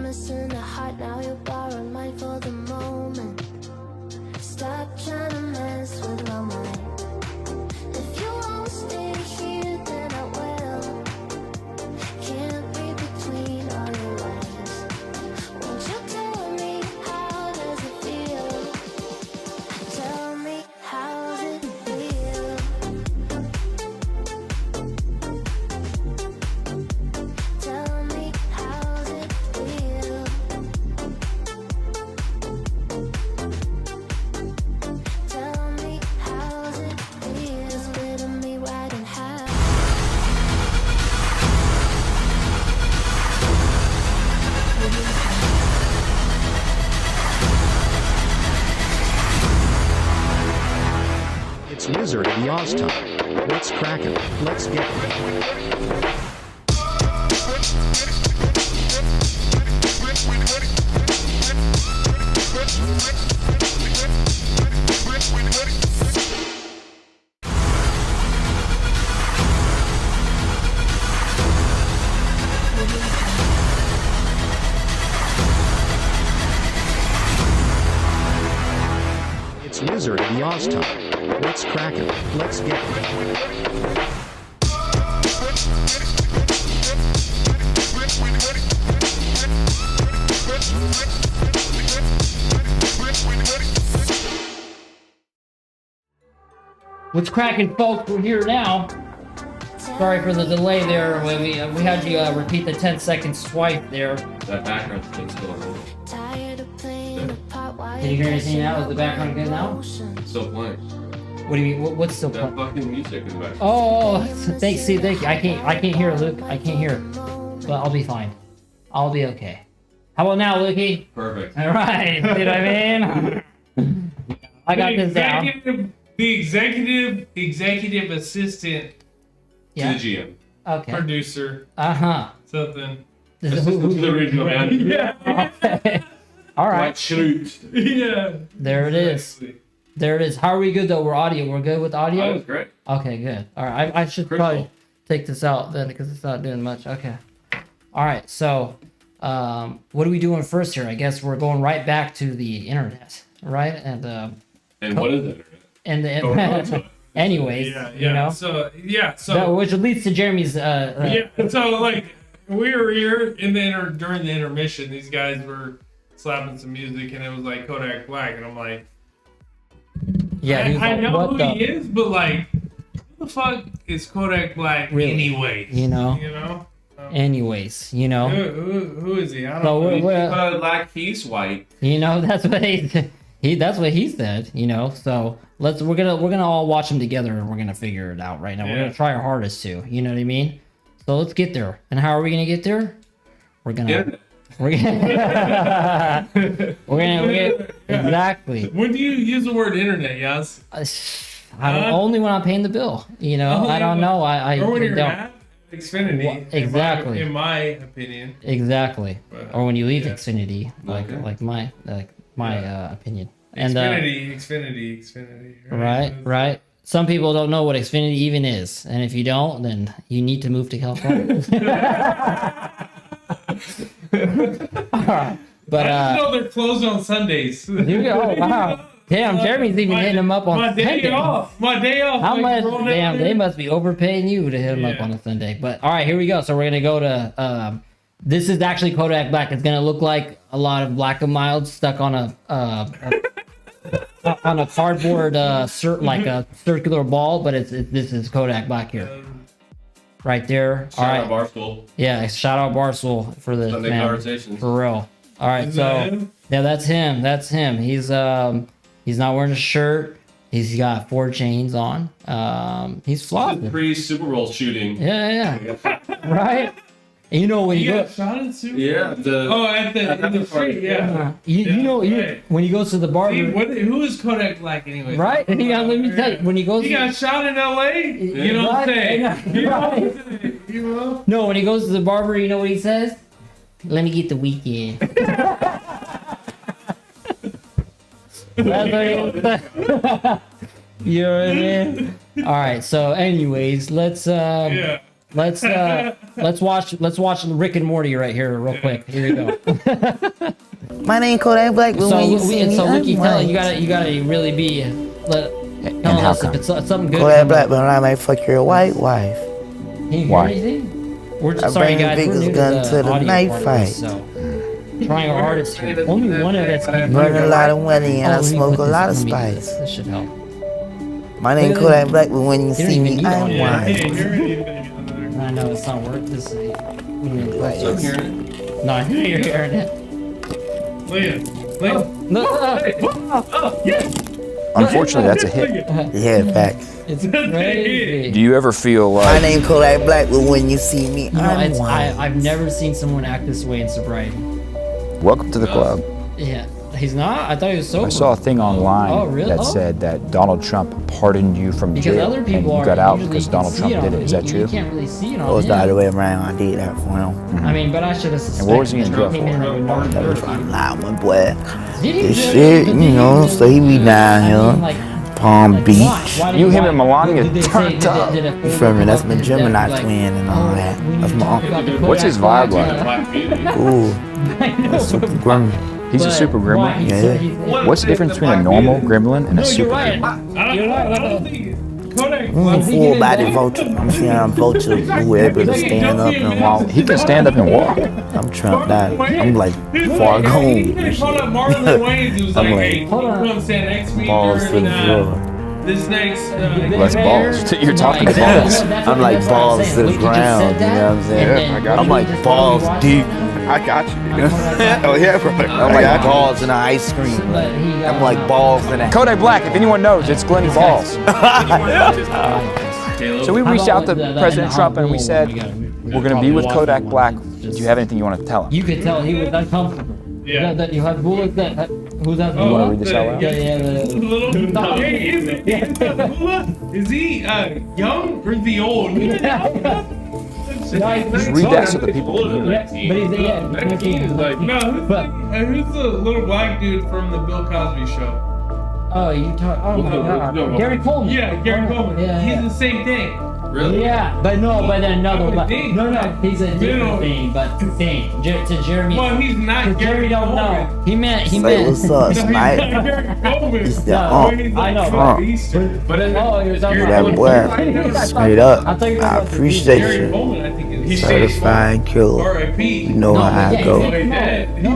promising a heart, now you're borrowing mine for the moment. Stop trying to mess with my mind. If you won't stay here, then I will. Can't read between all your lines. Won't you tell me how does it feel? Tell me how's it feel? Tell me how's it feel? Tell me how's it feel? Splitting me right in half. It's Wizard of Oz time. What's crackin'? Let's get it. It's Wizard of Oz time. What's crackin'? Let's get it. What's cracking, folks? We're here now. Sorry for the delay there. We had you repeat the 10 seconds twice there. That background thing's still on. Tired of playing a part. Why Can you hear anything now? Is the background good now? Still playing. What do you mean? What's still That playing? fucking music in the background. Oh, thanks. See, thank you. I can't hear, Luke. I can't hear. But I'll be fine. I'll be okay. How about now, Lukey? Perfect. All right. See what I mean? I got this down. The executive assistant, Yeah. To the GM. Okay. producer, Uh-huh. something. This is Assistant to the regional manager. Yeah, Okay. All right. Right, shoot. yeah. There it is. Exactly. There it is. How are we good though? We're audio. We're good with That audio? was great. Okay, good. All right. I should Crystal. probably take this out then because it's not doing much. Okay. All right. So, what are we doing first here? I guess we're going right back to the internet, right? And what is it? And Going on to the it. Oh, anyways, Yeah, yeah. you know, So which leads to Jeremy's. yeah. So like we were here during the intermission. These guys were slapping some music, and it was like Kodak Black, and I'm like, Yeah. he was I like, know what who the, he is, but like, who the fuck is Kodak Black Really? anyway? You know. You know. Anyways, you know. Who is he? I don't So know. we're- Black, he's white. You know, that's what that's what he said, you know. So we're gonna all watch them together and we're gonna figure it out right now. We're Yeah. gonna try our hardest to, you know what I mean? So let's get there. And how are we gonna get there? We're gonna Internet. we're gonna exactly. When do you use the word internet, Yas? I don't, only when I'm paying the bill, you know. Only I don't when- know. I Or when you're don't at Xfinity. Wha- exactly. In my opinion. exactly. But, Or when you leave yeah. Xfinity, Okay. like my opinion. And Xfinity. Right. Some people don't know what Xfinity even is, and if you don't, then you need to move to California. Alright. But I just know they're closed on Sundays. oh wow, damn, Jeremy's even hitting them up on my day Sunday. off. My day off. How like, much? rolling Damn, out they there. must be overpaying you to hit them up Yeah. on a Sunday. But all right, here we go. So we're gonna go to. This is actually Kodak Black. It's gonna look like a lot of Black and Mild stuck on a on a cardboard like a circular ball, but this is Kodak Black here, right there. All Shout out right, Barstool. yeah. Shout out Barstool for this, Sunday man. conversations. For real. All right, Is so that him? yeah, that's him. That's him. He's not wearing a shirt. He's got 4 chains on. He's flopping. Pre-Super Bowl shooting. Yeah. Right. And you know when you You go. got shot in Super Yeah. The, Oh, at the street, yeah. You know right. when he goes to the barber, See, who is Kodak Black anyway? right? Yeah, let me tell you, when he goes, He got shot in L.A. You don't Right, say. yeah, You right. don't say. You know. no, when he goes to the barber, you know what he says? Let me get the weekend. That's what he says. You know what I mean? All right. So, anyways, let's Yeah. let's watch Rick and Morty right here, real quick. Here we go. My name Kodak Black, but So when you see me, I'm Lucky, tell white. you gotta really be And telling how us come? if it's something good. Kodak Black, but I might fuck your white wife. Can you hear Why? anything? We're I just sorry, bring guys. We're Victor's new gun to to the audio knife part of fight. this, so trying our hardest here. Only one of it's gonna be Burn a lot of money and I Oh, we smoke put a this- lot of let me do spice. This should help. My name Kodak Black, but when you You don't see even me, need I'm all Yeah, white. hey, you're already gonna get on there. I know it's not work. This is. I'm hearing it. No, you're hearing it. Leah. No, Oh, yes. Unfortunately, that's a hit. Yeah, facts. it's crazy. Do you ever feel My like name Kodak Black, but when you see me, You know, I'm it's, white. I've never seen someone act this way in sobriety. welcome to the club? Yeah, he's not. I thought he was sober. I saw a thing online Oh, really? that Oh. said that Donald Trump pardoned you from Because jail other and people you are got out usually because you Donald can Trump see did it. Is that You true? can't really see it on It was the him. other way around. I did that for him. I mean, but I should have suspected. what was he in jail Came in for? like March That was 30th. a lot, my boy. Did he This really? shit, But you did know, really? so he be down I here. mean, like, Palm like, Beach. why? You, him, why- and Melania did they say- turned did up. it- did it- You feel me? That's my did it- Gemini like, twin and all that. we That's need to my talk about uncle. the What's his Kodak vibe Black. like? Black Beauty. Ooh, I know, that's super but- grimy. He's a but super why? gremlin. He's- Yeah. he's- What's the difference between a normal gremlin and a No, you're super right. gremlin? You're right. I don't think Kodak I'm Black. a full body vulture. I'm saying I'm vulture who able to stand up and walk. He can stand up and walk. I'm trumped out. I'm like far gone. He called up Marlon Wayans. He was I'm like, like, hey, come stand next to me balls to during the floor. this next. Let's balls. You're talking No, exactly. balls. That's I'm what- like that's what I'm balls saying. to the Look, you just ground, said you that, know what I'm saying? and then I got I'm you like just balls watched deep. I got you. Oh yeah, bro. I'm like balls in an ice cream. But he got- I'm like balls in a. Kodak Black, if anyone knows, it's Glenn Balls. So we How reached about out to with the- President the Trump and we Hot said, Bull we're going to be with probably Kodak watching Black. one. Do you have anything you want to tell him? You could tell he was uncomfortable. Yeah. That you have bullets that who's that? You wanna read this out loud? Yeah, yeah. Little, hey, is he young or is he old? Just read that so the people can hear. Yeah, but he's yeah. 19 is like, No, But- who's the little black dude from the Bill Cosby show? Oh, you talk. Oh my No, God, no. Gary Coleman. Yeah, Gary Coleman. Yeah, He's yeah. the same thing. really? Yeah, but no, but then another. But, Thing. no, he's a No. different thing, but same. To Jeremy. Well, he's not To Gary Jeremy don't Coleman. know. He meant. Say what's up, No, he's not Snipe. Gary Coleman. He's the No, ump. I know. Huh. Easter. But it, Oh, you're talking That about boy, straight up. I appreciate Gary you. Coleman, I think is Certified killer. R.I.P. You know how I go. Oh, he dead. No,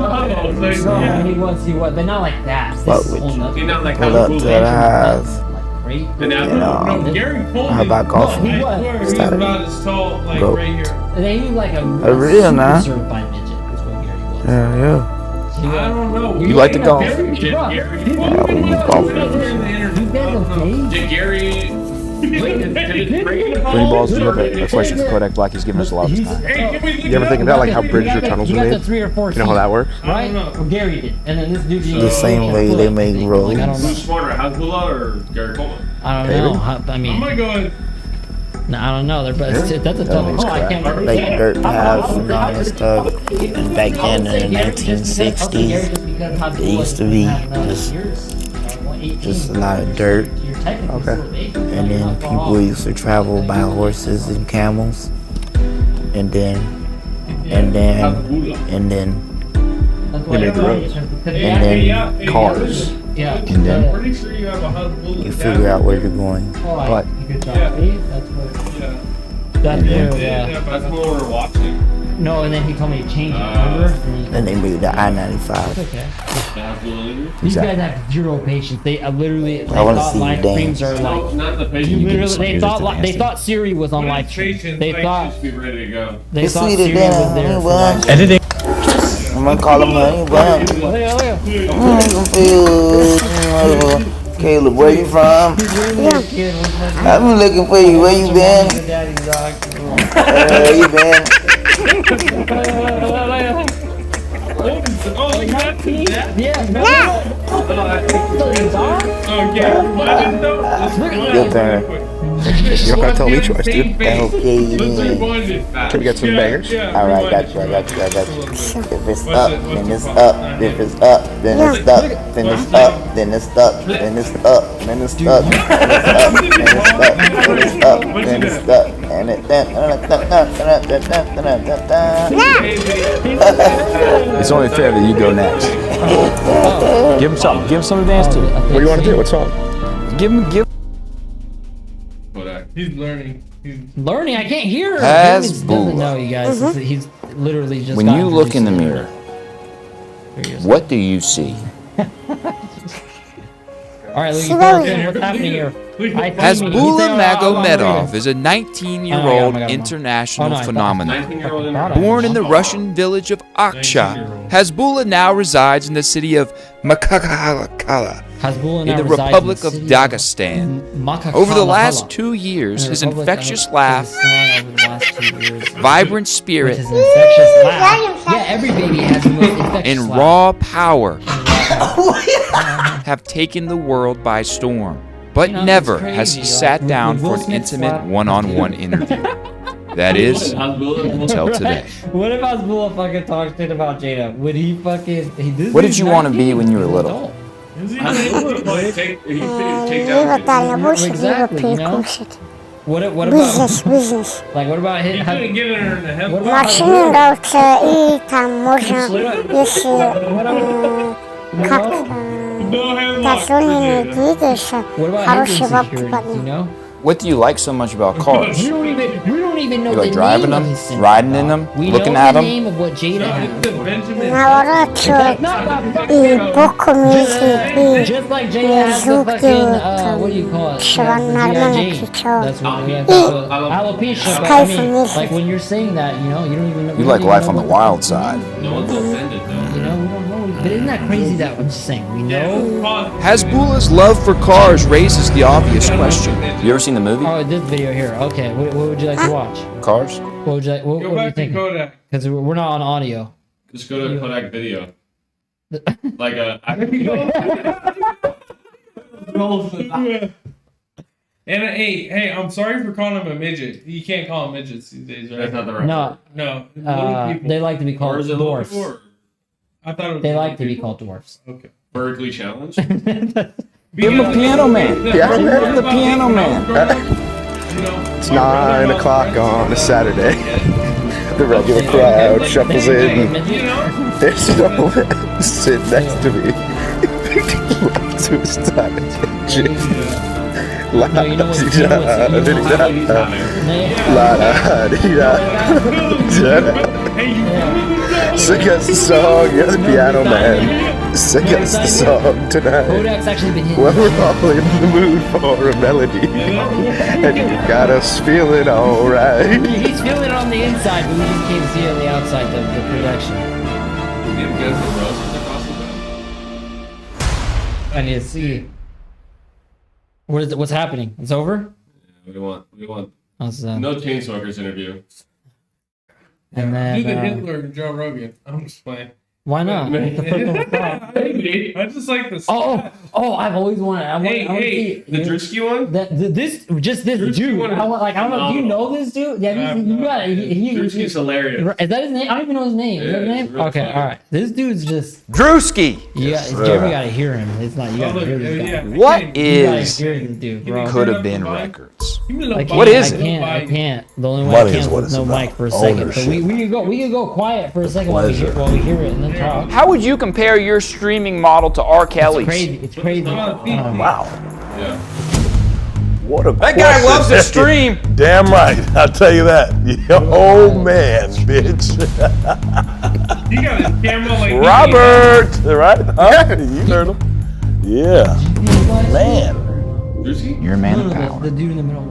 he was, but not like that. Fuck This with whole you. nother- You're not like Pull how up cool to they the are. house. Like great. And now, You know, No, Gary Coleman. how about golfing? He I was. swear, he's Started. about as tall, like Go. right here. And then he was like a real, super nah. certified midget. Is what Gary was. Yeah, yeah. He was. I don't know. You like to golf? Gary, Bro, Gary, he- Coleman, we no, golf. he's not here in the interview. You guys okay? Did Gary? Glenn Balls, do you have a question for Kodak Black? He's given us a lot of time. Hey, can we look You ever it think up? about like how bridges or tunnels You are got the made? 3 or 4 You know how that works? right? I don't know. Well, Gary did, and then this dude. The same way they make roads. Like, I don't know. Who's smarter, Hazbullah or Gary Coleman? I don't know. I I'm mean, gonna go ahead. no, I don't know. But that's a tough. means Oh, I crap. can't. Like dirt paths and all that stuff. And back then in the 1960s, it used to be just a lot of dirt. Okay. And then people used to travel by horses and camels. And then, They made roads. and then Cars. Yeah. And then- Pretty sure you have a husband. you figure out where you're going. But- Good job. Yeah. See? That's what. Yeah. That's where. Yeah, That's what we're watching. No, and then he told me to change it. Remember? Then they made the I-95. Okay. The Hazbullah leader? These Exactly. guys have zero patience. They literally they I wanna thought see you live dance. streams are No, like. not the You patient. literally, some they music thought to li- dance they to. thought Siri was on What live is stream. patience? They Like, thought Just be ready to go. they It's thought sweeter Siri than was there honey for bun. live stream. I'm gonna call him honey bun. Caleb, where you from? I've been looking for you. Where you been? Where you been? Oh, you got to that? Yeah. Good parent. You don't gotta tell me twice, dude. Okay. Can we get some bangers? Alright, got you. If it's up, then it's up. If it's up, then it's up. Then it's up, then it's up. Then it's up, then it's up. Then it's up, then it's up. Then it's up, then it's up. It's only fair that you go next. Give him something. Give him something to dance to. What do you want to do? What song? Give. Kodak. He's learning. He's Learning, I can't hear him. Hasbulla. Doesn't know, you guys. He's literally just. When gotten you look in the recently. mirror, Here he is. what do you see? All right, Luigi, what's happening here? Hasbulla Magomedov is a Oh my 19-year-old God. international Oh, no, I thought- phenomenon. 19-year-old in Thought I- Born in the Russian village of Aksha, 19-year-old. Hasbulla now resides in the city of Makakala Hasbulla in now the resides Republic in of the city Dagestan. Makakala. Over the last 2 In years, the his Republic infectious of laugh, Dagestan over the last 2 years. vibrant With spirit, his infectious laugh. Yeah, every baby has the most infectious and laugh. raw power have taken the world by storm. But You know, never it's has he crazy, sat like, down with for Will an Smith intimate slap- one-on-one interview. That is, until today. What if Hasbulla fucking talks shit about Jada? Would he fucking? What did you want to be when you were little? Is he Take down. Libertarian bullshit, Exactly, European you know? bullshit. What about Business. like what about his? He couldn't get her in the head. What about Машины нравятся, и там можно, если как No headlock. дозволено двигаешься, What about his хорошие бабки insecurities? You поднимут. know? What do you like so much about cars? We don't even know You the like driving name of them, his syndrome. riding in them, We looking know at the them? name of what Jada has. Benjamin. Наворачивают и боком ездит, Just like Jada has the звук fucking, делают, what do you call it? She has чтобы the нормально VIJ. кричал. That's what we have И alopecia, but I кайфом mean, ездит. like when you're saying that, you know, you don't even know. You like life on the wild side. No one's offended though. You know, we don't know. But isn't that crazy that I'm just saying, we know? Hasbulla's love for cars raises the obvious question. You ever seen the movie Oh, this video here. Okay, what would you like to watch? Cars? What would you like? What Go are you back to thinking? Kodak. Because we're not on audio. Just go to Kodak Video. Like a. And hey, I'm sorry for calling him a midget. You can't call him midgets these days, right? That's not the right. No, No, little people. they like to be Or called is it a little dwarfs. before? I thought it was They little like to be people. called dwarfs. Okay. Vertically challenged. Give him a piano man. Piano man? Give him the piano man. It's 9 o'clock on a Saturday. The regular crowd shuffles in. There's no man sitting next to me. To his time attention. La No, you know what? di You know da what's- you know di da He's da. not there. La da di da da. Sing us the song, you're the piano man. Sing us the song tonight. Kodak's actually been hitting. Well, we're all in the mood for a melody. And you got us feeling alright. He's feeling it on the inside, but we just can't see it on the outside. The production. Give guys the roses across the back. I need to see. What is it? What's happening? It's over. We want How's, no chain smokers interview. and Do the then Hitler and Joe Rogan. I'm just playing. why not? What the fuck was that? I just like this. Oh! I've always wanted. I want Hey, to hey, see The Drewski one? this dude. one is I don't know. Do you know this dude? Yeah, you got it. Drewski's hilarious. Is that his name? I don't even know his name. Is that his Yeah, name? it's real Okay, funny. all right. This dude's just. Drewski. Jeremy got to hear him. It's not. You got to look, hear this guy. yeah. What You gotta is hear this dude, bro. Could Have Been Records? What is I it? can't. The only way Money I is can what is it's no about. mic for a second. So Ownership. we could go quiet for a second while we hear it and then talk. How would you compare your streaming model to R. Kelly's? It's crazy. Wow. Yeah. What a That guy loves to stream. Damn right, I'll tell you that. Oh man, bitch. He got his camera like Robert, right? Huh? You heard him. Yeah. Man. Drewski? You're a man of power. The dude in the middle.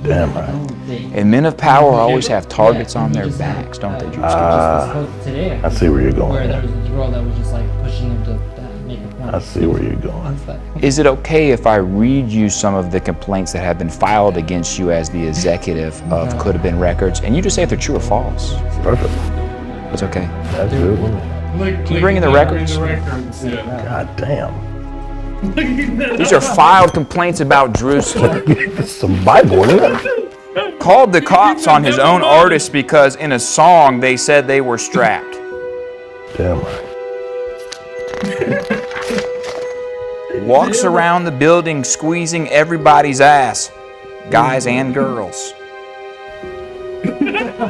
Damn right. And men of power always have targets on their backs, don't they, Drewski? Today, I see where you're going. where there was this girl that was just like pushing him to make a point. I see where you're going. Is it okay if I read you some of the complaints that have been filed against you as the executive of Could Have Been Records, and you just say if they're true or false? Perfect. It's okay. That's good. You bringing the records? God damn. These are filed complaints about Drewski. Some Bible, isn't it? Called the cops on his own artist because in a song they said they were strapped. Damn right. Walks around the building squeezing everybody's ass, guys and girls.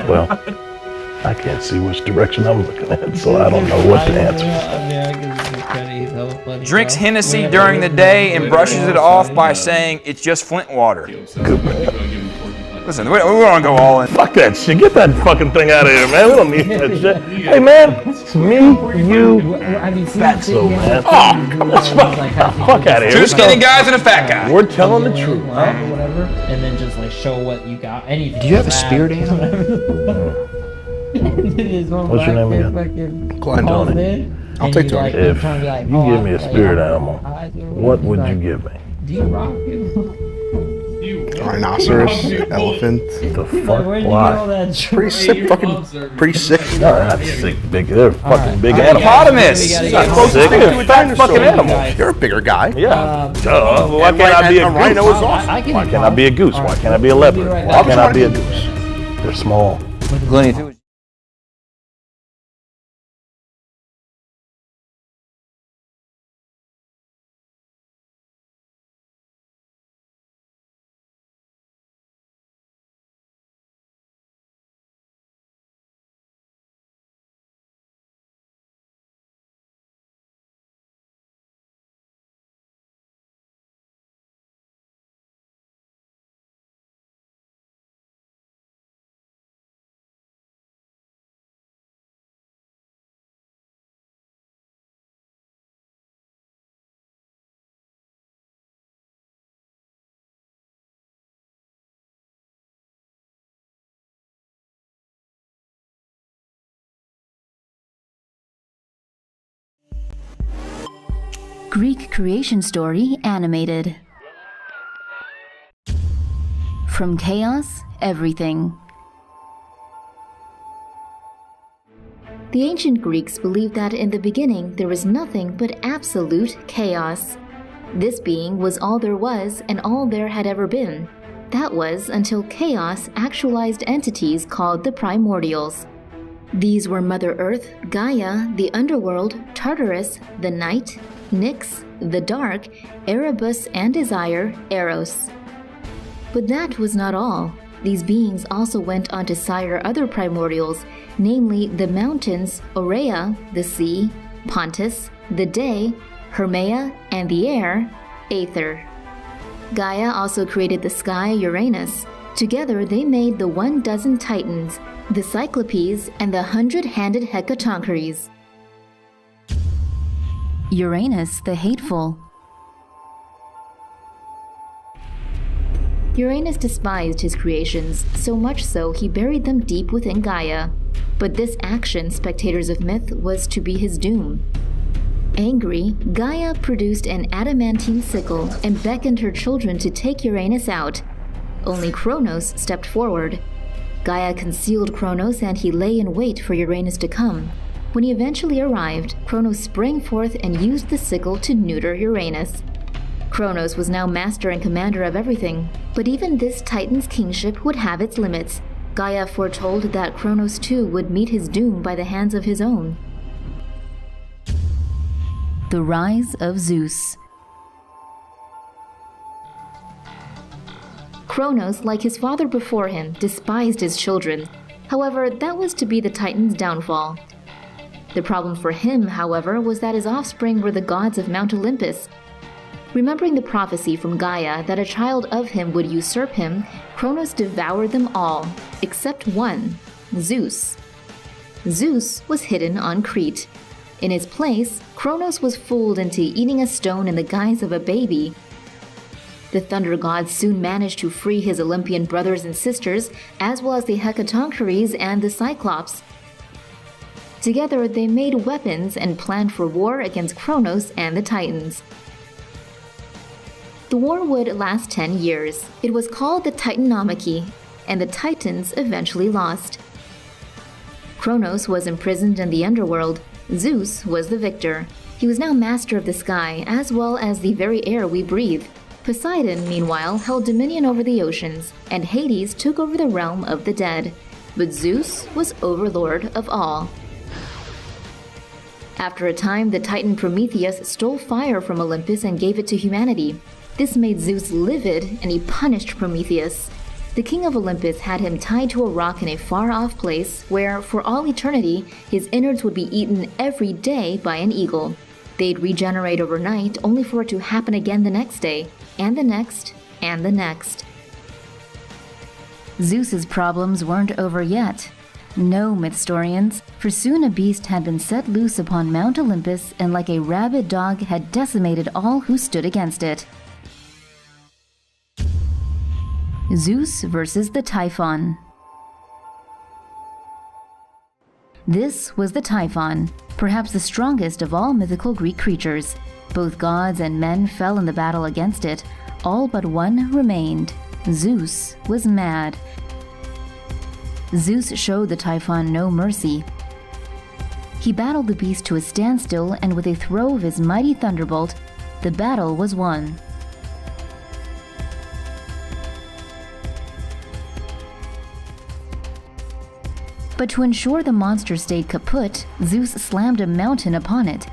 Well, I can't see which direction I'm looking at, so I don't know what to answer. Drinks Hennessy during the day and brushes it off by saying it's just Flint water. Listen, we don't want to go all in. Fuck that shit. Get that fucking thing out of here, man. We don't need that shit. Hey, man, it's me, you, Fatso, man. Oh, come on. Fuck out of here. Two skinny guys and a fat guy. We're telling the truth. Whatever, and then just like show what you got. Anything. Do you have a spirit animal? What's your name again? Klein Johnny. I'll take Tony. If you give me a spirit animal, what would you give me? Do you rock it? Rhinoceros, elephant. The fuck? Why? Pretty sick, pretty sick. No, they're not sick, big. They're fucking big animals. Hippopotamus. Sick. They're fat fucking animals. You're a bigger guy. Yeah. Duh. Why can't I be a goose? Rhino is awesome. Why can't I be a goose? Why can't I be a leopard? Why can't I be a goose? They're small. Glenn, if it was Greek creation story animated. From chaos, everything. The ancient Greeks believed that in the beginning there was nothing but absolute chaos. This being was all there was and all there had ever been. That was until chaos actualized entities called the primordials. These were Mother Earth, Gaia, the underworld, Tartarus, the night, Nyx, the dark, Erebus, and Desire, Eros. But that was not all. These beings also went on to sire other primordials, namely the mountains, Aurea, the sea, Pontus, the day, Hermea, and the air, Aether. Gaia also created the sky, Uranus. Together they made the 12 Titans, the Cyclopes, and the 100-handed Hecatoncheires. Uranus the Hateful. Uranus despised his creations, so much so he buried them deep within Gaia. But this action, spectators of myth, was to be his doom. Angry, Gaia produced an adamantine sickle and beckoned her children to take Uranus out. Only Kronos stepped forward. Gaia concealed Kronos and he lay in wait for Uranus to come. When he eventually arrived, Kronos sprang forth and used the sickle to neuter Uranus. Kronos was now master and commander of everything, but even this Titan's kingship would have its limits. Gaia foretold that Kronos too would meet his doom by the hands of his own. The Rise of Zeus. Kronos, like his father before him, despised his children. However, that was to be the Titan's downfall. The problem for him, however, was that his offspring were the gods of Mount Olympus. Remembering the prophecy from Gaia that a child of him would usurp him, Kronos devoured them all, except one, Zeus. Zeus was hidden on Crete. In his place, Kronos was fooled into eating a stone in the guise of a baby. The thunder god soon managed to free his Olympian brothers and sisters, as well as the Hecatoncheires and the Cyclops. Together, they made weapons and planned for war against Kronos and the Titans. The war would last 10 years. It was called the Titanomachy, and the Titans eventually lost. Kronos was imprisoned in the underworld. Zeus was the victor. He was now master of the sky, as well as the very air we breathe. Poseidon, meanwhile, held dominion over the oceans, and Hades took over the realm of the dead. But Zeus was overlord of all. After a time, the Titan Prometheus stole fire from Olympus and gave it to humanity. This made Zeus livid, and he punished Prometheus. The king of Olympus had him tied to a rock in a far-off place where, for all eternity, his innards would be eaten every day by an eagle. They'd regenerate overnight, only for it to happen again the next day, and the next, and the next. Zeus's problems weren't over yet. No, Mythstorians, for soon a beast had been set loose upon Mount Olympus and like a rabid dog had decimated all who stood against it. Zeus versus the Typhon. This was the Typhon, perhaps the strongest of all mythical Greek creatures. Both gods and men fell in the battle against it. All but one remained. Zeus was mad. Zeus showed the Typhon no mercy. He battled the beast to a standstill, and with a throw of his mighty thunderbolt, the battle was won. But to ensure the monster stayed kaput, Zeus slammed a mountain upon it.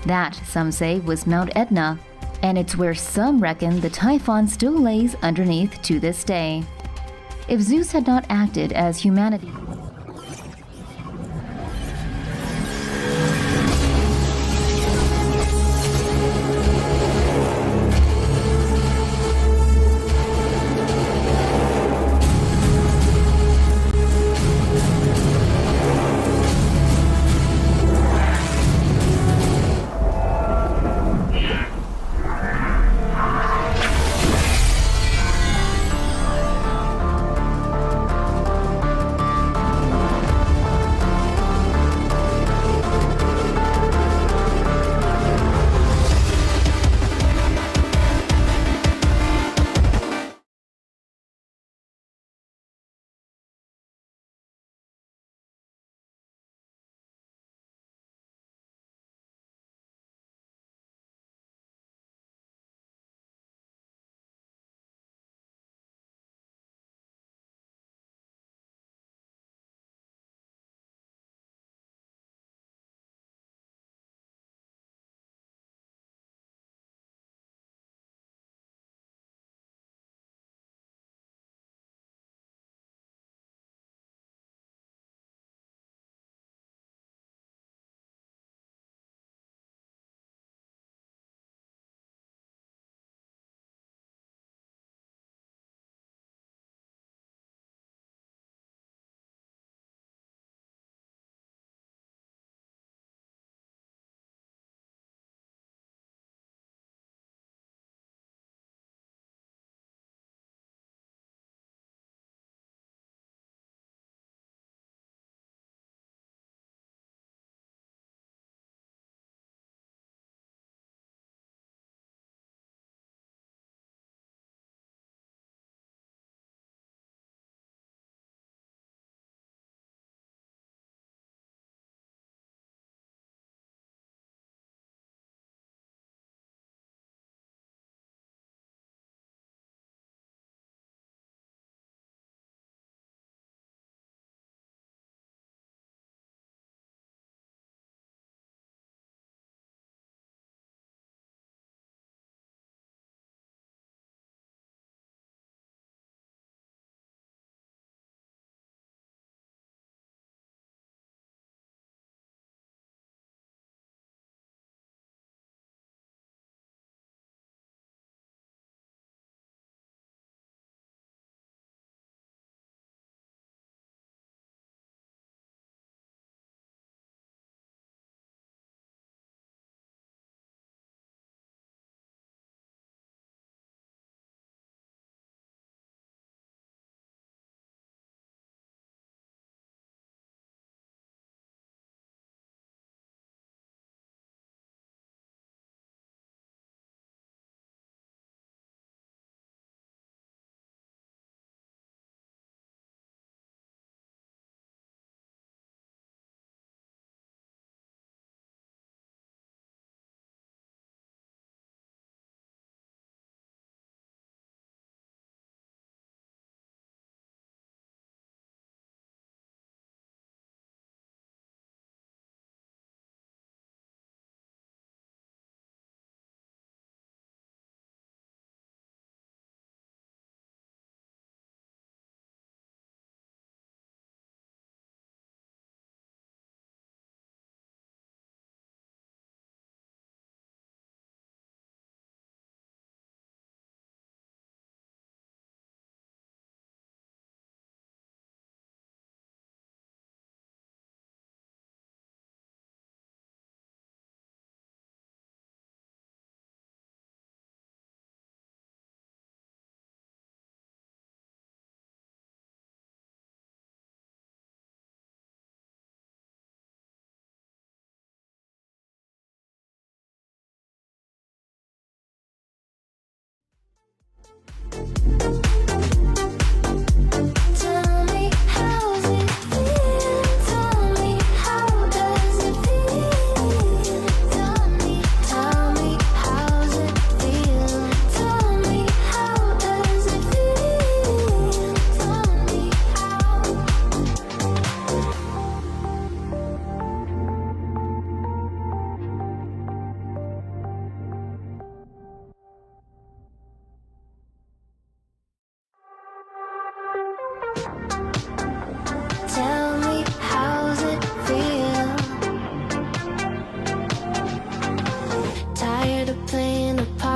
That, some say, was Mount Etna, and it's where some reckon the Typhon still lays underneath to this day. If Zeus had not acted as humanity...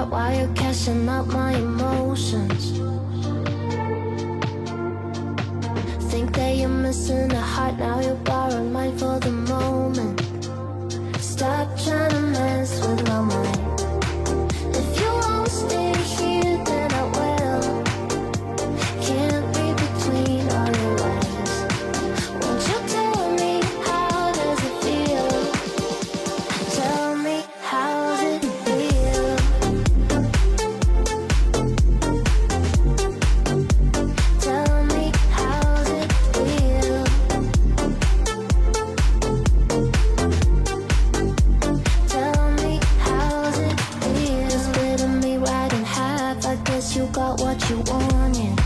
apart while you're cashing out my emotions. Think that you're missing a heart, now you're borrowing mine for the moment. Stop trying to mess with my mind. If you won't stay here, then I will. Can't read between all your lines. Won't you tell me, how does it feel? Tell me, how's it feel? Tell me, how's it feel? Tell me, how's it feel? Splitting me right in half, I guess you got what you wanted.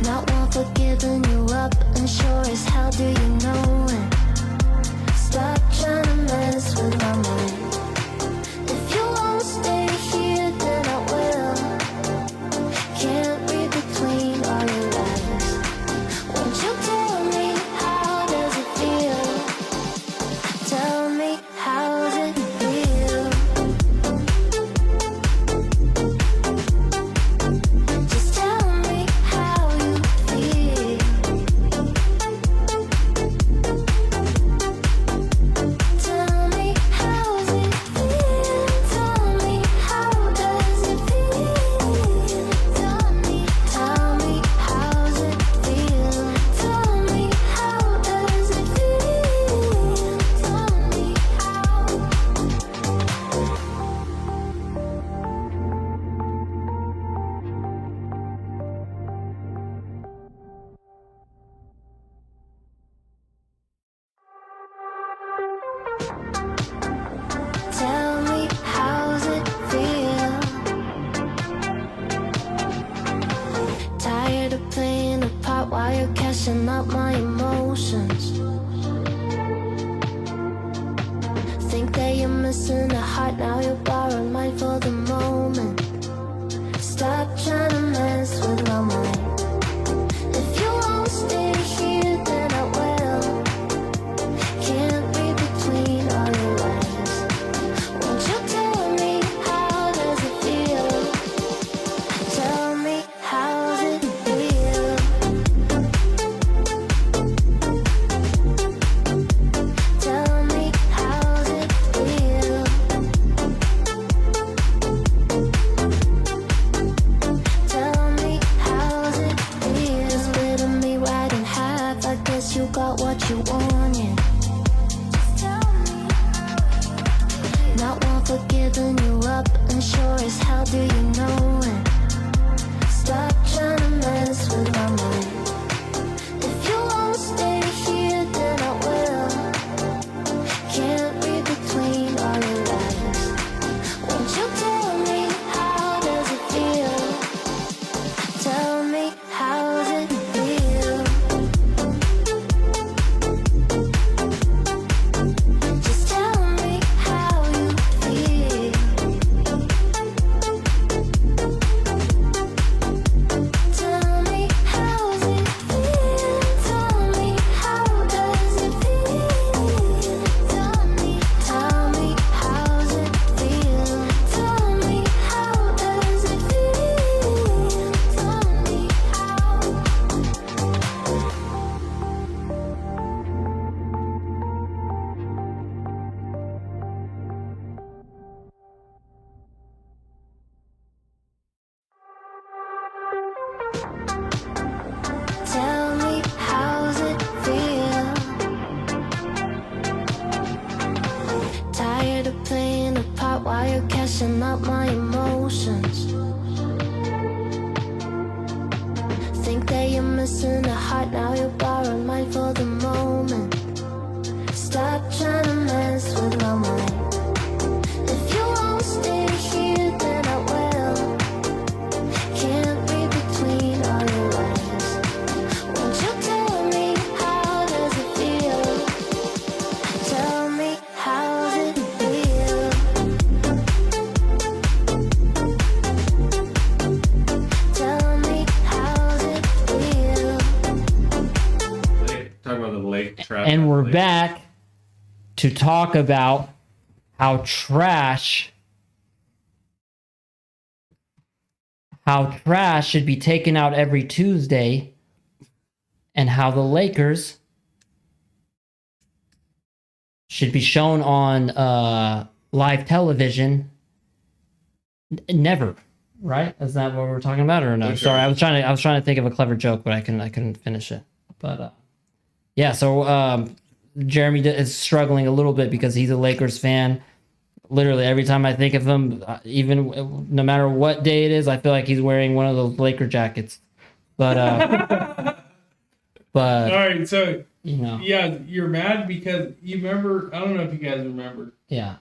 Not one for giving you up, and sure as hell do you know it. Stop trying to mess with my mind. If you won't stay here, then I will. Can't read between all your lines. Won't you tell me, how does it feel? Tell me, how's it feel? Just tell me how you feel. Tell me, how's it feel? Tell me, how does it feel? Tell me, how's it feel? Tell me, how does it feel? Tell me how. Tell me, how's it feel? Tired of playing a part while you're cashing out my emotions. Think that you're missing a heart, now you're borrowing mine for the moment. Stop trying to mess with my mind. If you won't stay here, then I will. Can't read between all your lines. Won't you tell me, how does it feel? Tell me, how's it feel? Tell me, how's it feel? Tell me, how's it feel? Splitting me right in half, I guess you got what you wanted. Not one for giving you up, and sure as hell do you know it. Stop trying to mess with my mind. If you won't stay here, then I will. Can't read between all your lines. Won't you tell me, how does it feel? Tell me, how's it feel? Just tell me how you feel. Tell me, how's it feel? Tell me, how does it feel? Tell me, how's it feel? Tell me, how does it feel? Tell me how. Tell me, how's it feel? Tired of playing a part while you're cashing out my emotions. Think that you're missing a heart, now you're borrowing mine for the moment. Stop trying to mess with my mind. If you won't stay here, then I will. Can't read between all your lines. Won't you tell me, how does it feel? Tell me, how's it feel? Tell me, how's it feel? Talking about the lake traffic. And we're back to talk about how trash should be taken out every Tuesday, and how the Lakers should be shown on live television. Never, right? Is that what we're talking about, or no? For sure. Sorry, I was trying to think of a clever joke, but I couldn't finish it. But yeah, so Jeremy is struggling a little bit because he's a Lakers fan. Literally every time I think of him, even no matter what day it is, I feel like he's wearing one of those Laker jackets. But but All right, so you know, yeah, you're mad because you remember. I don't know if you guys remember yeah,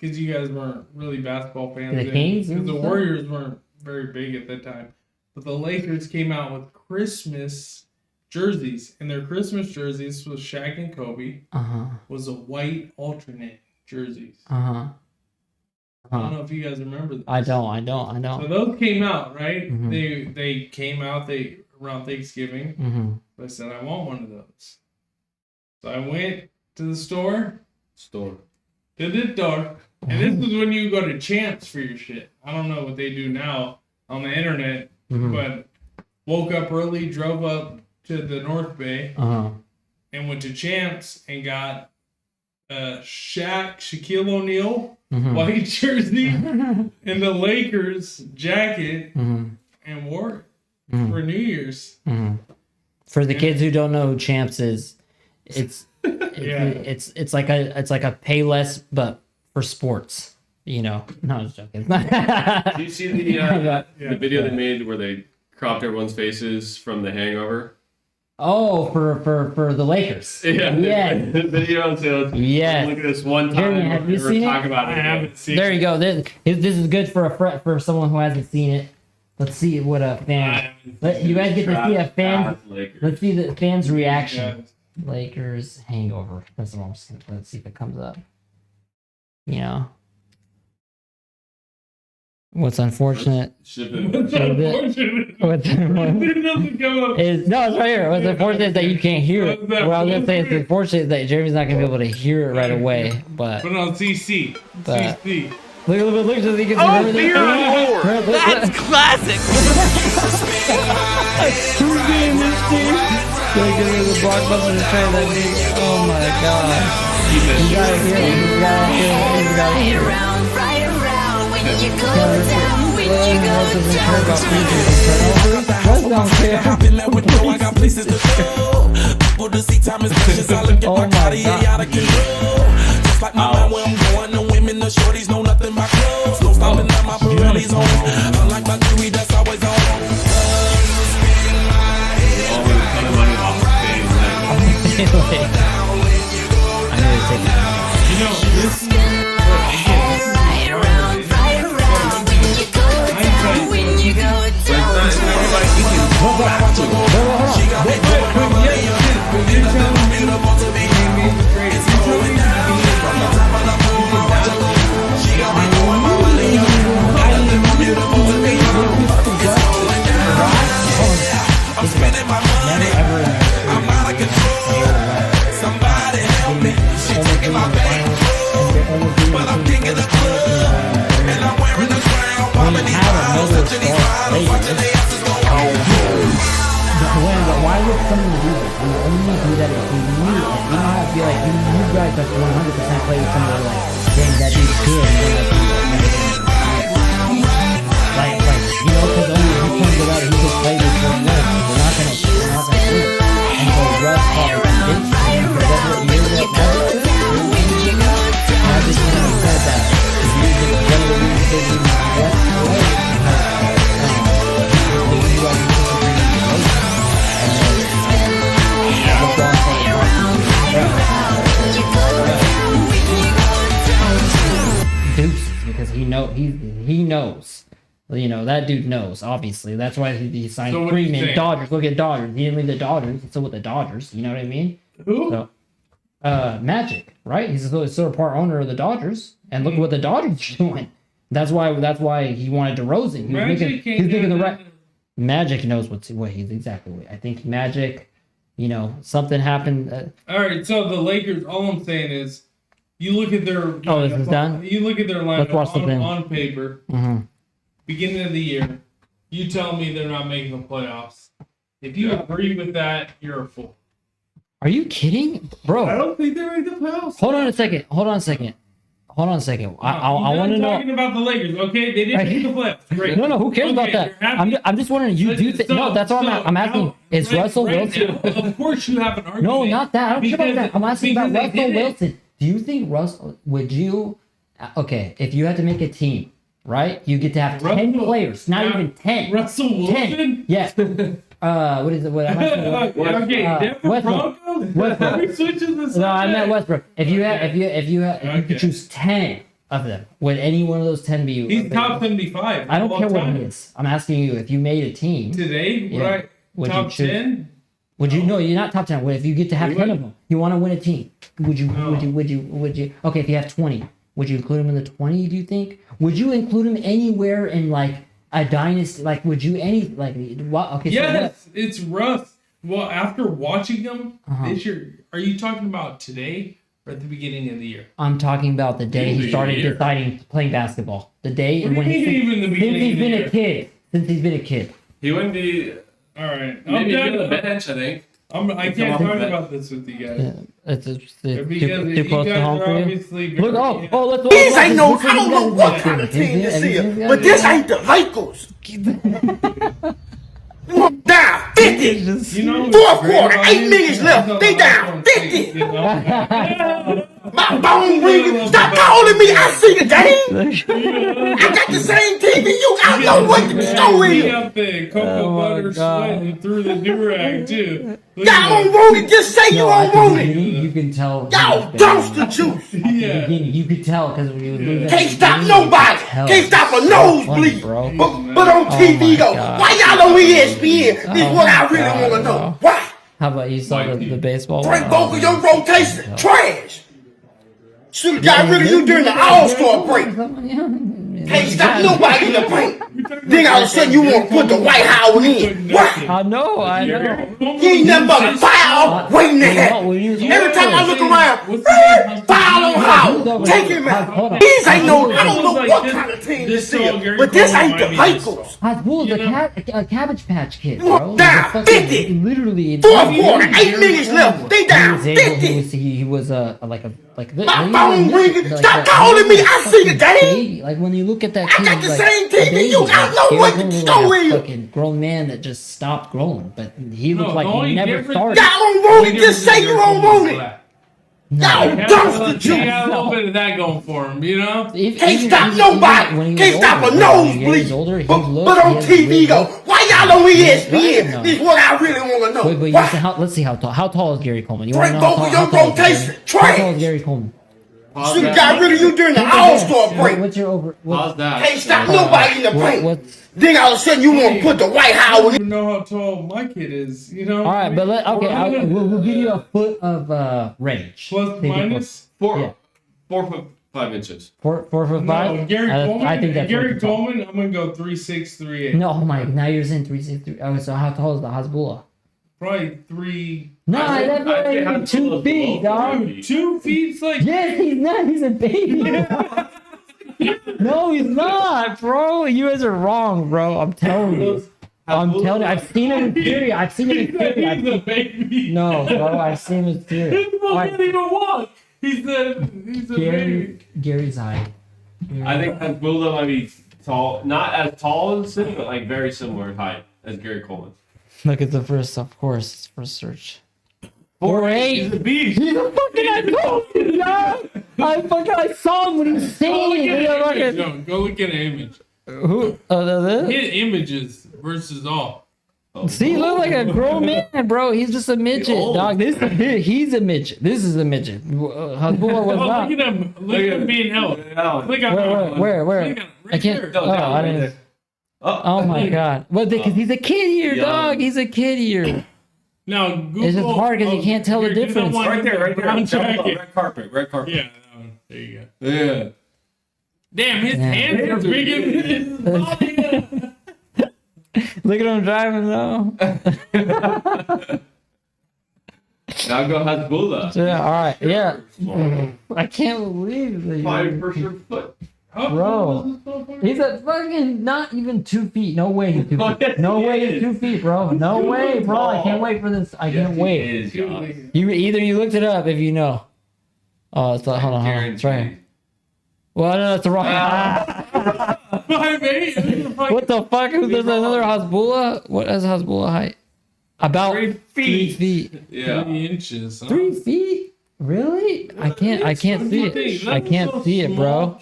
because you guys weren't really basketball fans. The then, Kings because and the stuff? Warriors weren't very big at that time. But the Lakers came out with Christmas jerseys, and their Christmas jerseys was Shaq and Kobe. Was a white alternate jerseys. I don't know if you guys remember this. I don't. So those came out, right? Mhm. They came out around Thanksgiving. Mm-hmm. So I said I want one of those. So I went to the store. To the store. And this was when you go to Champs for your shit. I don't know what they do now on the internet, but woke up early, drove up to the North Bay, and went to Champs and got Shaquille O'Neal white jersey and the Lakers jacket and wore it for New Year's. For the kids who don't know who Champs is, it's like a Payless but for sports. You know, no, I was joking. Do you see the video they made where they cropped everyone's faces from The Hangover? Oh, for the Lakers. Yeah. Yes. The video on sale. Yes. Look at this one time. Jeremy, have you we were seen it? talking about it. I haven't seen There it. you go. This is good for someone who hasn't seen it. Let's see what a fan. You guys get to see a fan. Let's see the fans' reaction. Lakers hangover. That's what I'm just gonna. Let's see if it comes up. You know. What's unfortunate? What's unfortunate? What's It doesn't come up. is no, it's right here. What's unfortunate is that you can't hear it. What I was gonna say is unfortunate that Jeremy's not gonna be able to hear it right away. But Put it on CC. But- CC. look so he can remember this. That's classic. who's doing this team? Like it was a blockbuster to try that movie. Oh my god. You gotta hear it. You gotta hear it. You gotta hear it. right around when you go down, when you go What's down here? I got places to go. People to see, time is precious. I look at my Cartier out of control. Just like my mind where I'm going, the women, the shorties know nothing but clothes. No stopping at my Pirelli's on. Unlike my jewelry, that's always on. I need to take it. You know, this right around when you go down, when you go down. I'm spending my money. I'm out of control. Somebody help me. She's taking my bankroll, but I'm king of the club, and I'm wearing a crown. Popping these bottles, touching these bottles, watching the asses go on. Why would someone do this? You only do that if you knew it. You know how I feel like you guys like 100% play with somebody like, dang, that dude's good. Like, you know, because only if he comes out and he can play this one good. We're not gonna do it. And so Russ probably convinced him because that's what years that Magic did. Magic said that. If you did one of the reasons they didn't invest in the way, Deuces, because he knows. You know, that dude knows, obviously. That's why he signed So what do you Freeman. think? Dodgers. Look at Dodgers. He didn't leave the Dodgers. He's still with the Dodgers. You know what I mean? who? So, Magic, right? He's still a part owner of the Dodgers. And look what the Dodgers are doing. That's why he wanted DeRozan. He's making the right. Magic knows what he's exactly. I think Magic, you know, something happened. All right, so the Lakers. All I'm saying is, You look at their Oh, this is done? You look at their lineup watch the thing. on paper. Mm-hmm. Beginning of the year, you tell me they're not making the playoffs. If you agree with that, you're a fool. Are you kidding, bro? I don't think they make the playoffs. Hold on a second. I want to know. Talking about the Lakers, okay? They didn't make the playoffs. Great. No, who cares about Okay, that? you're happy. I'm just wondering. You do think? No, that's all I'm asking. Is Russell Wilson? now, of course, you have an argument. No, not that. I don't care about that. I'm asking about because they Russell did it. Wilson. Do you think Russell? Would you? Okay, if you had to make a team, right? You get to have 10 Russell- players, not now, even 10. Russell Wilson? 10. Yes. What is it? What am I saying? Okay, Denver Westbrook. Broncos? Westbrook. We switched to the No, I meant subject. Westbrook. If you could choose 10 of them, would any one of those 10 be? He's top 75. I don't of care all what time. he is. I'm asking you if you made a team Today, Yeah. Would you top choose- 10? Would you? No, you're not top 10. What if you get to have We 10 would. of them? You want to win a team? Would you? No. Would you? Okay, if you have 20, would you include him in the 20? Do you think? Would you include him anywhere in like a dynasty? Like, would you what? Okay, so what? Yes, it's Russ. Well, after watching them Uh-huh. this year, are you talking about today or at the beginning of the year? I'm talking about the day he started Year. deciding playing basketball. The day What do when you mean even the since beginning he's of the been a year? kid. Since he's been a kid. He wouldn't be All right, maybe I'm on the done. bench, I think. I can't off talk the bench. about this with you guys. Yeah, it's Because too you close to guys home are for you. obviously Look, very- let's. These ain't no, let's- I don't know what kind of Have you team this seen- have you is, seen- but this ain't the Lakers. Down 50. You know, Fourth what's great quarter, about 8 him? minutes left. He's They on down iPhone 50. 6, you know? My phone ringing. Stop calling me. I see the game. I got the same TV you got. No what the show He is. up there, cocoa Oh my butter God. sweating through the durag too. Look Y'all at don't that. want it. Just say you No, at don't the want it. beginning, you can tell. Y'all dumpster juice. Yeah. You could tell because when you was losing. Can't stop nobody. Can't stop a nosebleed. bro. But on Oh TV my though, God. why y'all on ESPN? This Oh what I my really God, want to know. bro. Why? How about you saw the baseball? Break one? both of your rotation. Trash. Should have got rid of you during the All-Star break. Can't stop nobody in the paint. Then all of a sudden you want to put the White Howard in. Why? I know. You ain't nothing but a foul waiting to happen. Every time I look around, foul on Howard. Take him out. These ain't no, I don't know what kind of team this is, but this ain't the Lakers. Hasbull's a Cabbage Patch Kid, bro. Down He's a fucking- 50. Literally. Fourth quarter, 8 minutes left. They down He was able- 50. He was like this. My phone ringing. Stop calling me. I see the game. Like when you look at that I kid, got the like, same a TV baby, you got. No Gary what Coleman the was show like a is. fucking grown man that just stopped growing, but he looked No, like the he only never difference- started. Y'all don't want it. Just say you don't want it. Y'all He dumpster juice. got a little bit of that going for him, you know? Can't stop nobody. Can't stop a nosebleed. But on TV though, why y'all on ESPN? This is what I really want to know. Wait, but Why? let's see how tall. How tall is Gary Coleman? You want to Break know both of how your tall is rotation. Gary? How tall Trash. is Gary Coleman? Should have got rid of you during the All-Star break. What's your over? How's that? Can't stop nobody in the paint. What's Then all of a sudden you want to put the White Howard I in. don't even know how tall my kid is, you know? all right? But we'll give you a foot of range. Plus Maybe minus? Yeah. 4'5". 4'5". No, Gary Coleman. I think that's Gary what you're talking- Coleman, I'm gonna go 3'6", 3'8". No, oh my! Now you're saying 363. Oh, so how tall is the Hasbulla? Probably 3. No, I'd that's say not even Hasbulla's 2 feet, below dog. 3 feet. 2 feet's like. Yes, he's not. He's a baby. No, he's not, bro. You guys are wrong, bro. I'm telling you. I'm telling you. I've seen him in theory. I've seen him in theory. He's a baby. No, bro. I've seen him in theory. He can't even walk. He's a baby. Gary's height. I think Hasbulla might be tall, not as tall as him, but like very similar in height as Gary Coleman. Look at the first, of course, it's first search. 4'8". 4'8". He's a beast. He's a fucking icon, dog. I saw him when he was Go look singing. at He's a an image. fucking- No, go look at an image. Who? This? His images versus all. See, he looks like a grown man, bro. He's just a midget, dog. He's a midget. This is a midget. Hasbulla was Oh, not. look at him. Look at him being held. Click on him. Where? Click on him. I Right can't. there. Oh, I didn't. Oh my god. Well, because he's a kid here, dog. He's a kid here. Now, Google. It's just hard because you can't tell the here, do that difference. one Right there, right brown there. jacket. Red carpet, red carpet. Yeah, that one. There you go. Yeah. Damn, his Yeah. hands are big as his body. Look at him driving though. Now go Hasbulla. Yeah, all right. Yeah. I can't believe that 5 for sure foot. Bro, he's a fucking not even 2 feet. No way he's 2 feet. No way he's 2 feet, bro. No way, bro. I can't wait for this. I can't wait. You either you looked it up if you know. Oh, it's like, hold on. It's right here. Well, no, it's the wrong. 5'8". What the fuck? There's another Hasbulla. What is Hasbulla height? About 3 feet. Yeah. 3 inches. Huh? 3 feet? Really? I can't see it. I can't see it, bro.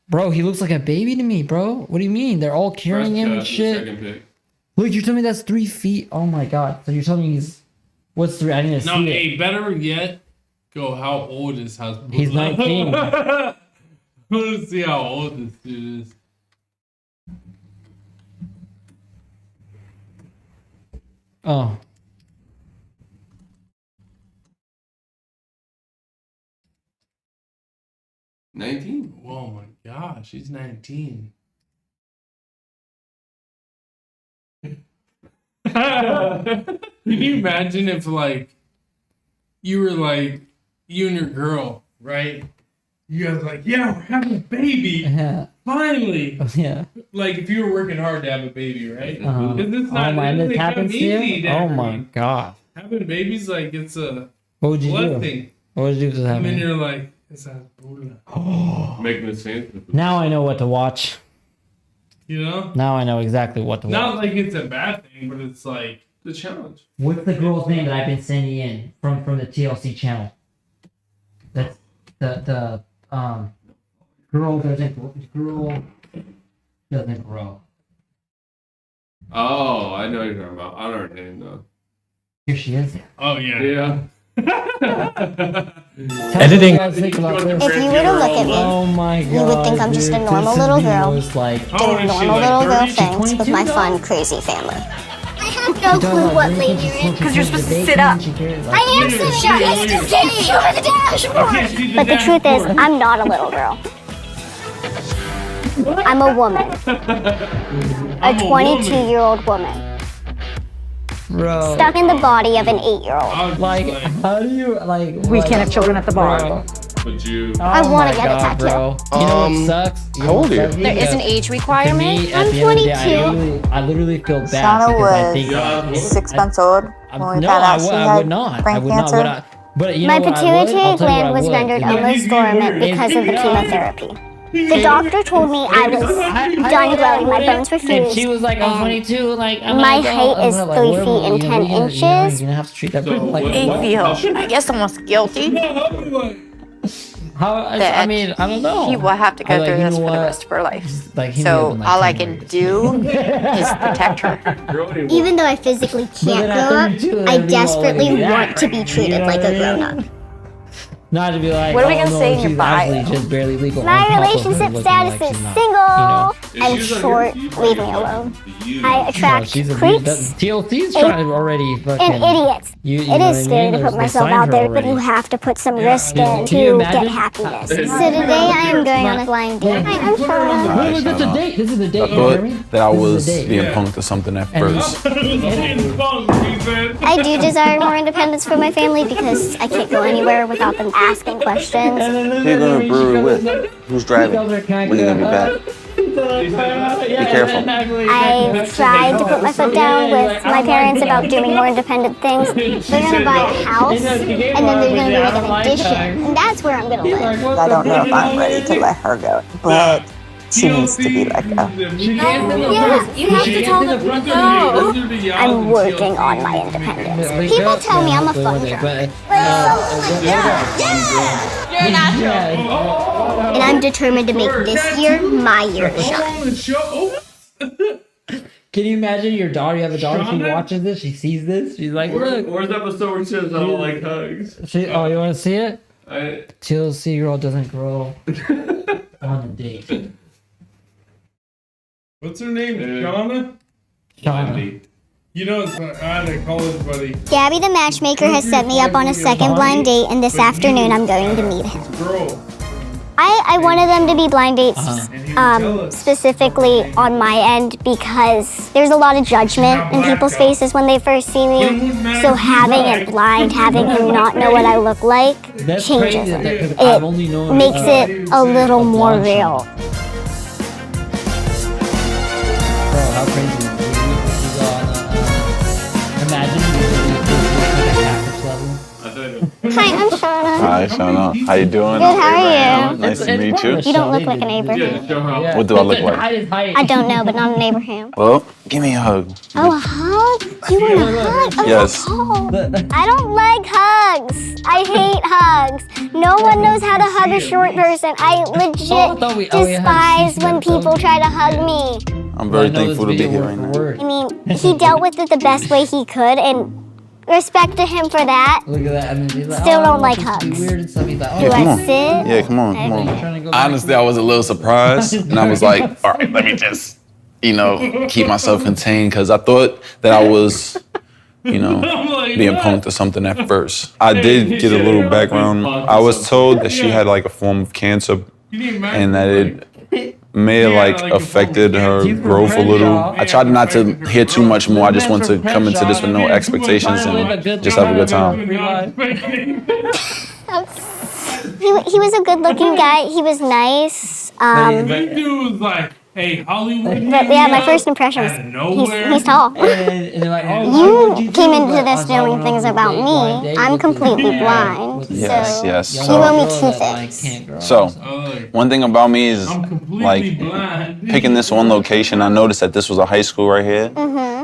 Bro, he looks like a baby to me, bro. What do you mean? They're all carrying him and shit. Look, you're telling me that's 3 feet? Oh my god. So you're telling me he's what's 3? I need to see it. Hey, better yet, go how old is Hasbulla? He's 19. I want to see how old this dude is. Oh. $19. Oh my gosh, he's 19. Can you imagine if like you were like you and your girl, right? You guys like, yeah, we're having a baby. Yeah. Finally. Yeah. Like if you were working hard to have a baby, right? Uh-huh. Because it's not Oh my, this happens to you? Oh my god. Having babies like it's a What would you blessing. do? What would you do to And then happen? you're like, it's Hasbulla. Making the same. Now I know what to watch. You know? Now I know exactly what to watch. Not like it's a bad thing, but it's like the challenge. What's the girl's name that I've been sending in from the TLC channel? That's the girl doesn't grow. Oh, I know what you're talking about. I don't know her name though. Here she is. Oh yeah. Yeah. Editing. If you were to look at me, Oh my god. you would think I'm just a dude, normal this is little the girl most, like, doing normal little girl things with my fun, crazy family. I have no clue what lane you're in. Because you're supposed to sit up. I am sitting up. I still can't see over the dashboard. But the truth is, I'm not a little girl. I'm a woman. A 22-year-old woman. Bro. Stuck in the body of an 8-year-old. Like, how do you, like... We can't have children at the bar. Bro. Would you? I Oh wanna my get a God, tattoo. bro. You know what sucks? You know how old what are you? sucks? There is an age To requirement. me, at I'm the end of the day, 22. I literally feel bad Shauna because I was think 6 months old when we no, found out she I had would not. I brain would not. cancer. Would I, but you My know what I would? pituitary I'll tell you gland what I was would. rendered If- almost dormant because of the chemotherapy. The doctor told me I was done growing. My bones were And fused. she was like, I'm 22. Like, I'm My like, height is like, 3 where feet will- and you know, 10 you're gonna- inches. You're gonna have to treat that person like. I guess someone's guilty. How? I mean, I don't know. She will have to go Like, through you this know for the what? rest of her life. Like, hit me up So in, like, all I 10 can years. do is protect her. Even though I physically can't grow up, I desperately want to be treated like a grown-up. Not to be like, What are we oh, gonna no, say in your she's bio? actually just barely legal. My on top of her relationship looking status like is she's not, single. you know. I'm short. Leave me alone. I attract she's a creeps TLC's trying to already fucking. and idiots. You It know what is I scary mean? to put They myself signed out her there, but already. you have to put some risk Yeah. in Can you to imagine? get happiness. So today I am going on a blind date. Hi, I'm Shauna. Wait, was this a date? This is a date. I you hear thought me? that I This is was a date. being punked or something at And- first. I do desire more independence for my family because I can't go anywhere without them asking questions. Who you going to brewery with? Who's driving? When are you going to be back? Be careful. I tried to put my foot down with my parents about doing more independent things. They're gonna buy a house, and then there's gonna be like an addition, and that's where I'm gonna live. I don't know if I'm ready to let her go, but she needs to be let go. Yeah, you have to tell them no. I'm working on my independence. People tell me I'm a fun girl. You're natural. And I'm determined to make this year my year to shine. Can you imagine your daughter? You have a daughter. She watches this. She sees this. She's like, look. Where's the episode where she has all like hugs? Oh, you want to see it? I, TLC girl doesn't grow on a date. What's her name? Shauna? Shauna. You know, it's I had a college buddy. Gabby the matchmaker has set me up on a second blind date, and this afternoon I'm going to meet him. Girl. I wanted them to be blind dates, Uh-huh. specifically on my end, because there's a lot of judgment in people's faces when they first see me. So having it blind, having him not know what I look like, That's changes crazy that, it. 'cause I've only known, Makes it a little more blonde real. Bro, how crazy is it? You go on, imagine you at catfish level. Hi, I'm Shauna. Hi, Shauna. How you doing? Good, how are you? Nice to meet you. You don't look like an Abraham. Yeah. What do I look like? I don't know, but not an Abraham. Well, give me a hug. Oh, a hug? You want a hug? Oh, Yes. oh. I don't like hugs. I hate hugs. No one knows how to hug a short person. I legit despise when people try to hug me. I'm very thankful to be here right now. I mean, he dealt with it the best way he could, and respect to him for that. Look at that. I mean, he's like, Still don't oh, like it's hugs. weird and stuff. He's like, oh, Do come I on. sit? Yeah, come on, come on. Honestly, I was a little surprised, and I was like, all right, let me just, keep myself contained, because I thought that I was, being punked or something at first. I did get a little background. I was told that she had like a form of cancer, and that it may have affected her growth a little. I tried not to hear too much more. I just want to come into this with no expectations and just have a good time. He was a good-looking guy. He was nice. That dude was like, hey, Hollywood. But yeah, my first impression was he's tall. You came into this knowing things about me. I'm completely blind. Yes, so yes. You owe me 2 things. So, one thing about me is picking this one location. I noticed that this was a high school right here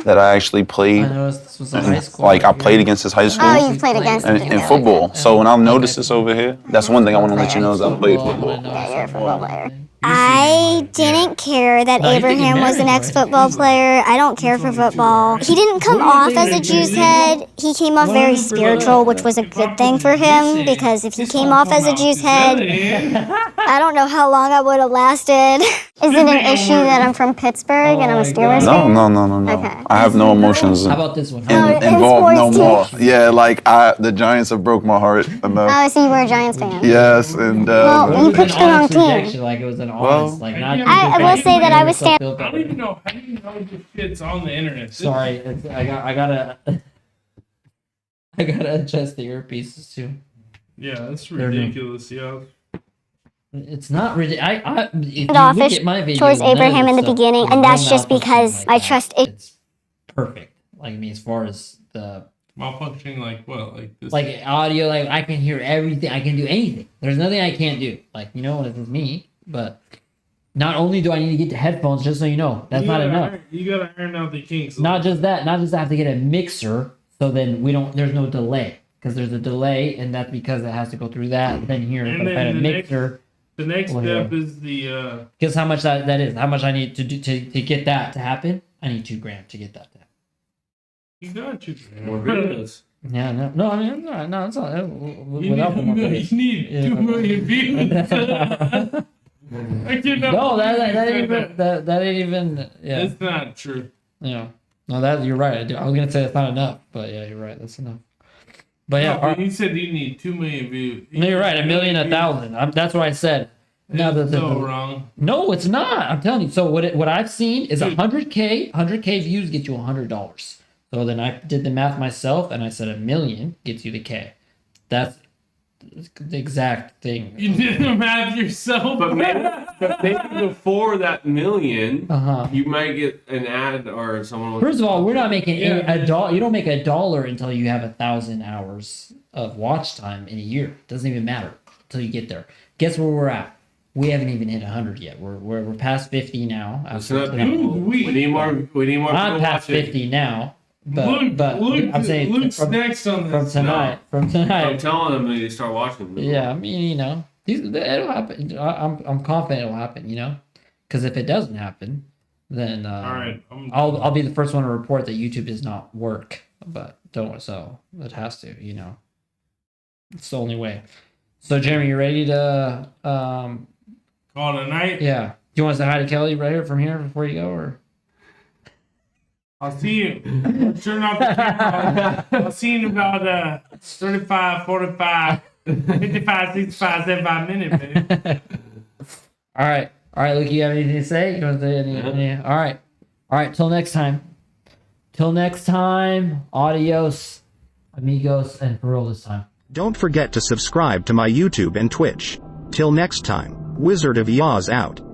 that I actually played. I noticed this was a high school. I played against this high school. Oh, you played against it. in football. So when I noticed this over here, that's one thing I want to let you know is I played football. Yeah, you're a football player. I didn't care that Abraham was an ex-football player. I don't care for football. He didn't come off as a Jew's head. He came off very spiritual, which was a good thing for him, because if he came off as a Jew's head, I don't know how long I would have lasted. Is it an issue that I'm from Pittsburgh and I'm a Steelers fan? No. Okay. I have no emotions How about this one? involved no sports more. Yeah, the Giants have broke my heart enough. Oh, so you were a Giants fan? Yes, and Well, you picked the wrong team. Like it was an Well, honest, like not. I will say that I was I don't even know how do you know this shit's on the internet. Sorry, I gotta adjust the earpieces too. Yeah, that's They're new. ridiculous, yo. It's not really. If you Offish look at my video, towards none of Abraham this in the stuff beginning, is and that's blown just out of because like I that. trust it. It's perfect. Like I mean, as far as the Malfunctioning like what? Like this? like audio, like I can hear everything. I can do anything. There's nothing I can't do. Like this is me, but not only do I need to get the headphones, just so you know, that's not enough. You gotta iron out the kinks. Not just that. Not just I have to get a mixer, so then there's no delay, because there's a delay, and that's because it has to go through that. Then here, And if I then had a the mixer. The next Well, step yeah. is the Guess how much that is? How much I need to do to get that to happen? I need $2,000 to get that to happen. you got you. More videos. Yeah, no, I mean, it's all right. No, it's all right. You Without the more need, videos. you need 2 million views. I cannot No, that believe ain't even that ain't even. Yeah, It's not true. yeah. No, that you're right. I was gonna say it's not enough, but yeah, you're right. That's enough. But yeah, No, but you said you need 2 million views. no, you're right. 1,000,000, 1,000. That's what I said. No, It's so wrong. No, it's not. I'm telling you. So what I've seen is 100K views get you $100. So then I did the math myself, and I said 1,000,000 gets you the K. That's the exact thing. You did the math yourself. But maybe before that million, Uh-huh. you might get an ad or someone. will- First of all, we're not making Yeah. a dollar. You don't make $1 until you have 1,000 hours of watch time in a year. Doesn't even matter until you get there. Guess where we're at? We haven't even hit 100 yet. We're past 50 now. Listen up, people. We need more. We need more. I'm people past watching. 50 now. But Luke, I'm saying Luke's from next on from this. tonight. From I'm tonight. telling them they start watching. Yeah, I mean, it'll happen. I'm confident it'll happen. Because if it doesn't happen, then All right. I'll be the first one to report that YouTube does not work. But don't so it has to. It's the only way. So Jeremy, you ready to Call it a night. Yeah. Do you want to say hi to Kelly right here from here before you go, or? I'll see you. Turn off the camera. I'll see you in about 35, 45, 55, 65, 75 minutes, baby. All right. All right, Luke, you have anything to say? You want to say anything? All right. All right, till next time. Till next time, adios, amigos, and for real this time. Don't forget to subscribe to my YouTube and Twitch. Till next time, Wizard of Oz out.